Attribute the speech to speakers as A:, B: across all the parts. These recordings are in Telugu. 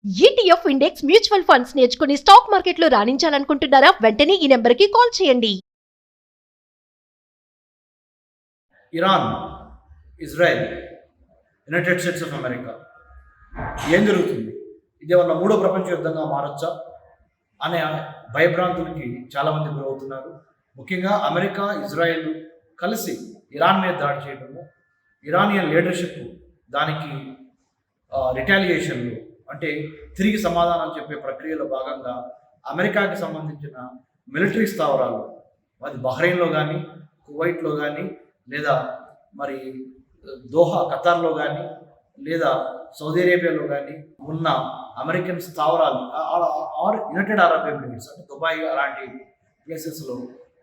A: ఈటీఎఫ్ ఇండెక్స్ మ్యూచువల్ ఫండ్స్ నేర్చుకుని స్టాక్ మార్కెట్లో రాణించాలనుకుంటున్నారా? వెంటనే ఈ నెంబర్కి కాల్ చేయండి.
B: Iran, Israel, United states of America ఏం జరుగుతుంది? ఇదేమన్నా మూడో ప్రపంచ యుద్ధంగా మారొచ్చా అనే భయభ్రాంతులకి చాలామంది గురవుతున్నారు. ముఖ్యంగా అమెరికా, ఇజ్రాయెల్ కలిసి ఇరాన్ మీద దాడి చేయడము, ఇరానియన్ లీడర్షిప్ దానికి రిటాలియేషన్లు అంటే తిరిగి సమాధానం చెప్పే ప్రక్రియలో భాగంగా అమెరికాకి సంబంధించిన మిలిటరీ స్థావరాలు అది బహ్రెయిన్లో కానీ, కువైట్లో కానీ, లేదా మరి దోహా ఖతార్లో కానీ, లేదా సౌదీ అరేబియాలో కానీ ఉన్న అమెరికన్ స్థావరాలు ఆర్ యునైటెడ్ అరబ్ ఎమిరేట్స్ అంటే దుబాయ్ అలాంటి ప్లేసెస్లో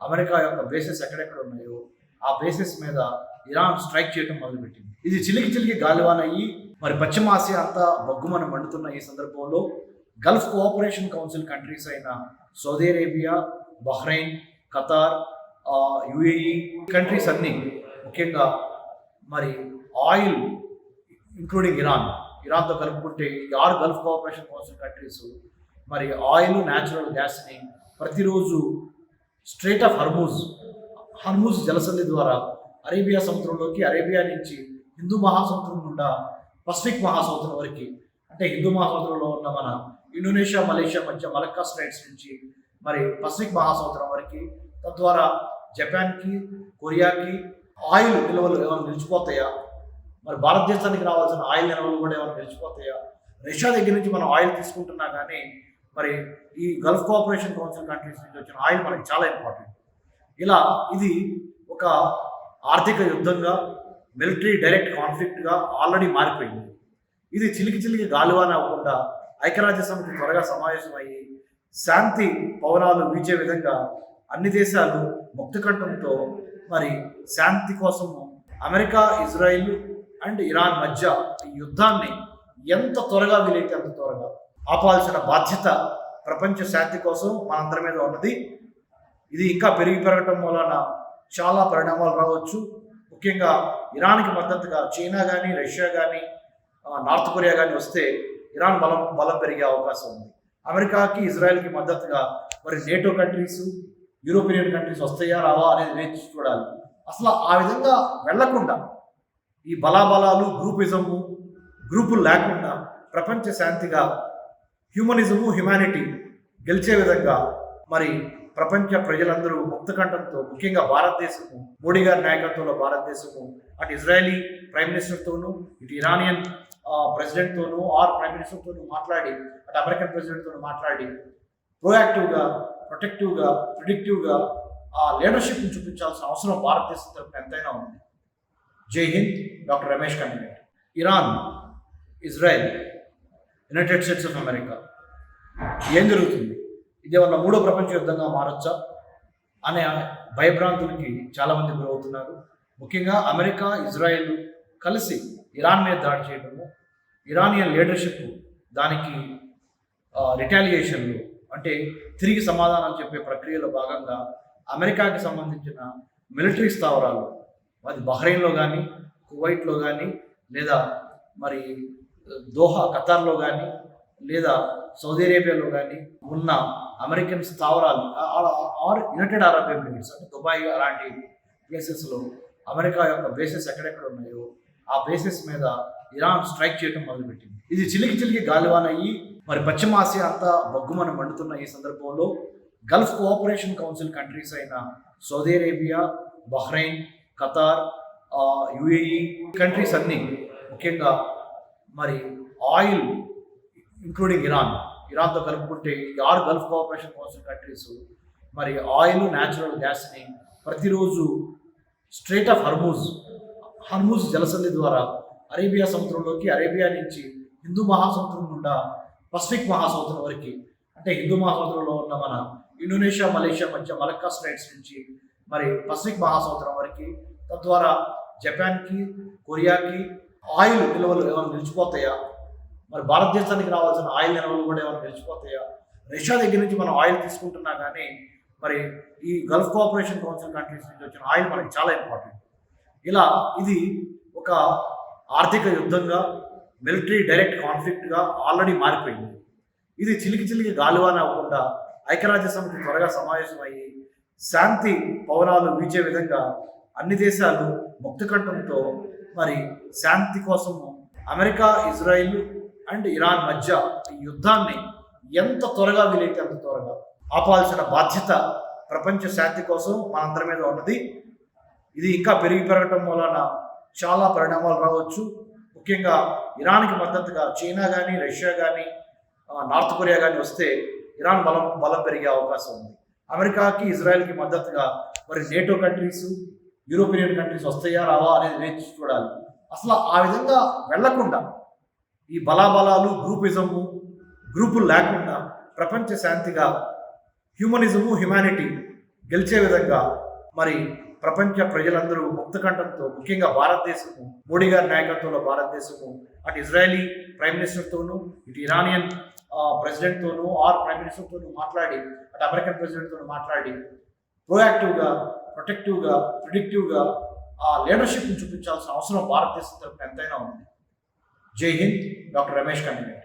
B: అమెరికా యొక్క బేసెస్ ఎక్కడెక్కడ ఉన్నాయో ఆ బేసెస్ మీద ఇరాన్ స్ట్రైక్ చేయడం మొదలుపెట్టింది. ఇది చిలికి గాలివాన్ అయ్యి మరి పశ్చిమ ఆసియా అంతా బొగ్గుమని మండుతున్న ఈ సందర్భంలో గల్ఫ్ కోఆపరేషన్ కౌన్సిల్ కంట్రీస్ అయిన Saudi Arabia, Bahrain, Qatar, UAE countries అన్నీ ముఖ్యంగా మరి ఆయిల్ ఇంక్లూడింగ్ ఇరాన్తో కలుపుకుంటే 6 గల్ఫ్ కోఆపరేషన్ కౌన్సిల్ కంట్రీస్ మరి ఆయిల్, న్యాచురల్ గ్యాస్ని ప్రతిరోజు స్ట్రైట్ ఆఫ్ హర్మూజ్ జలసంధి ద్వారా అరేబియా సముద్రంలోకి, అరేబియా నుంచి హిందూ మహాసముద్రం గుండా పసిఫిక్ మహాసముద్రం వరకు అంటే హిందూ మహాసముద్రంలో ఉన్న మన ఇండోనేషియా, మలేషియా మధ్య మలక్కా స్ట్రైట్స్ నుంచి మరి పసిఫిక్ మహాసముద్రం వరకు, తద్వారా జపాన్కి, కొరియాకి ఆయిల్ నిల్వలు ఏమైనా నిలిచిపోతాయా, మరి భారతదేశానికి రావాల్సిన ఆయిల్ నిల్వలు కూడా ఏమైనా నిలిచిపోతాయా, రష్యా దగ్గర నుంచి మనం ఆయిల్ తీసుకుంటున్నా కానీ మరి ఈ గల్ఫ్ కోఆపరేషన్ కౌన్సిల్ కంట్రీస్ నుంచి వచ్చిన ఆయిల్ మనకి చాలా ఇంపార్టెంట్. ఇలా ఇది ఒక ఆర్థిక యుద్ధంగా, మిలిటరీ డైరెక్ట్ కాన్ఫ్లిక్ట్గా ఆల్రెడీ మారిపోయింది. ఇది చిలికి గాలివాన అవ్వకుండా ఐక్యరాజ్య సమితి త్వరగా సమావేశమయ్యి శాంతి పవనాలు వీచే విధంగా అన్ని దేశాలు ముక్తకంఠంతో మరి శాంతి కోసము అమెరికా, ఇజ్రాయిల్ అండ్ ఇరాన్ మధ్య ఈ యుద్ధాన్ని ఎంత త్వరగా వీలైతే అంత త్వరగా ఆపాల్సిన బాధ్యత ప్రపంచ శాంతి కోసం మనందరి మీద ఉన్నది. ఇది ఇంకా పెరగటం వలన చాలా పరిణామాలు రావచ్చు. ముఖ్యంగా ఇరాన్కి మద్దతుగా చైనా కానీ, రష్యా కానీ, నార్త్ కొరియా కానీ వస్తే ఇరాన్ బలం పెరిగే అవకాశం ఉంది. అమెరికాకి, ఇజ్రాయెల్కి మద్దతుగా మరి నేటో కంట్రీస్, యూరోపియన్ కంట్రీస్ వస్తాయా రావా అనేది వేచి చూడాలి. అసలు ఆ విధంగా వెళ్లకుండా ఈ బలాబలాలు, గ్రూపులు లేకుండా ప్రపంచ శాంతిగా హ్యుమానిటీ గెలిచే విధంగా మరి ప్రపంచ ప్రజలందరూ ముక్తకంఠంతో, ముఖ్యంగా భారతదేశము, మోడీ గారి నాయకత్వంలో భారతదేశము అటు ఇజ్రాయలీ ప్రైమ్ మినిస్టర్తోనూ, ఇటు ఇరానియన్ ప్రెసిడెంట్తోనూ ఆర్ ప్రైమ్ మినిస్టర్తోనూ మాట్లాడి, అటు అమెరికన్ ప్రెసిడెంట్తోనూ మాట్లాడి ప్రోయాక్టివ్గా, ప్రొటెక్టివ్గా, ప్రిడిక్టివ్గా ఆ లీడర్షిప్ని చూపించాల్సిన అవసరం భారతదేశం తరపున ఎంతైనా ఉంది. జై Hind. Doctor Ramesh Kanniganti. Iran, Israel, United states of America ఏం జరుగుతుంది? ఇదేమన్నా మూడో ప్రపంచ యుద్ధంగా మారొచ్చా అనే భయభ్రాంతులకి చాలామంది గురవుతున్నారు. ముఖ్యంగా అమెరికా, ఇజ్రాయెల్ కలిసి ఇరాన్ మీద దాడి చేయడము, ఇరానియన్ లీడర్షిప్ దానికి రిటాలియేషన్లు అంటే తిరిగి సమాధానం చెప్పే ప్రక్రియలో భాగంగా అమెరికాకి సంబంధించిన మిలిటరీ స్థావరాలు అది బహ్రెయిన్లో కానీ, కువైట్లో కానీ, లేదా మరి దోహా ఖతార్లో కానీ, లేదా సౌదీ అరేబియాలో కానీ ఉన్న అమెరికన్ స్థావరాలు ఆర్ యునైటెడ్ అరబ్ ఎమిరేట్స్ అంటే దుబాయ్ అలాంటి ప్లేసెస్లో అమెరికా యొక్క బేసెస్ ఎక్కడెక్కడ ఉన్నాయో ఆ బేసెస్ మీద ఇరాన్ స్ట్రైక్ చేయడం మొదలుపెట్టింది. ఇది చిలికి గాలివాన్ అయ్యి మరి పశ్చిమ ఆసియా అంతా బొగ్గుమని మండుతున్న ఈ సందర్భంలో గల్ఫ్ కోఆపరేషన్ కౌన్సిల్ కంట్రీస్ అయిన Saudi Arabia, Bahrain, Qatar, UAE countries అన్నీ ముఖ్యంగా మరి ఆయిల్ ఇంక్లూడింగ్ ఇరాన్తో కలుపుకుంటే 6 గల్ఫ్ కోఆపరేషన్ కౌన్సిల్ కంట్రీస్ మరి ఆయిల్, న్యాచురల్ గ్యాస్ని ప్రతిరోజు స్ట్రైట్ ఆఫ్ హర్మూజ్ జలసంధి ద్వారా అరేబియా సముద్రంలోకి, అరేబియా నుంచి హిందూ మహాసముద్రం గుండా పసిఫిక్ మహాసముద్రం వరకు అంటే హిందూ మహాసముద్రంలో ఉన్న మన ఇండోనేషియా, మలేషియా మధ్య మలక్కా స్ట్రైట్స్ నుంచి మరి పసిఫిక్ మహాసముద్రం వరకు, తద్వారా జపాన్కి, కొరియాకి ఆయిల్ నిల్వలు ఏమైనా నిలిచిపోతాయా, మరి భారతదేశానికి రావాల్సిన ఆయిల్ నిల్వలు కూడా ఏమైనా నిలిచిపోతాయా, రష్యా దగ్గర నుంచి మనం ఆయిల్ తీసుకుంటున్నా కానీ మరి ఈ గల్ఫ్ కోఆపరేషన్ కౌన్సిల్ కంట్రీస్ నుంచి వచ్చిన ఆయిల్ మనకి చాలా ఇంపార్టెంట్. ఇలా ఇది ఒక ఆర్థిక యుద్ధంగా, మిలిటరీ డైరెక్ట్ కాన్ఫ్లిక్ట్గా ఆల్రెడీ మారిపోయింది. ఇది చిలికి గాలివాన అవ్వకుండా ఐక్యరాజ్య సమితి త్వరగా సమావేశమయ్యి శాంతి పవనాలు వీచే విధంగా అన్ని దేశాలు ముక్తకంఠంతో మరి శాంతి కోసము అమెరికా, ఇజ్రాయిల్ అండ్ ఇరాన్ మధ్య ఈ యుద్ధాన్ని ఎంత త్వరగా వీలైతే అంత త్వరగా ఆపాల్సిన బాధ్యత ప్రపంచ శాంతి కోసం మనందరి మీద ఉన్నది. ఇది ఇంకా పెరగటం వలన చాలా పరిణామాలు రావచ్చు. ముఖ్యంగా ఇరాన్కి మద్దతుగా చైనా కానీ, రష్యా కానీ, నార్త్ కొరియా కానీ వస్తే ఇరాన్ బలం పెరిగే అవకాశం ఉంది. అమెరికాకి, ఇజ్రాయెల్కి మద్దతుగా మరి నేటో కంట్రీస్, యూరోపియన్ కంట్రీస్ వస్తాయా రావా అనేది వేచి చూడాలి. అసలు ఆ విధంగా వెళ్లకుండా ఈ బలాబలాలు, గ్రూపులు లేకుండా ప్రపంచ శాంతిగా హ్యుమానిటీ గెలిచే విధంగా మరి ప్రపంచ ప్రజలందరూ ముక్తకంఠంతో, ముఖ్యంగా భారతదేశము, మోడీ గారి నాయకత్వంలో భారతదేశము అటు ఇజ్రాయలీ ప్రైమ్ మినిస్టర్తోనూ, ఇటు ఇరానియన్ ప్రెసిడెంట్తోనూ ప్రైమ్ మినిస్టర్తోనూ మాట్లాడి, అటు అమెరికన్ ప్రెసిడెంట్తో మాట్లాడి ప్రోయాక్టివ్గా, ప్రొటెక్టివ్గా, ప్రిడిక్టివ్గా ఆ లీడర్షిప్ని చూపించాల్సిన అవసరం భారతదేశం తరపున ఎంతైనా ఉంది. జై హింద్. Doctor Ramesh cunning.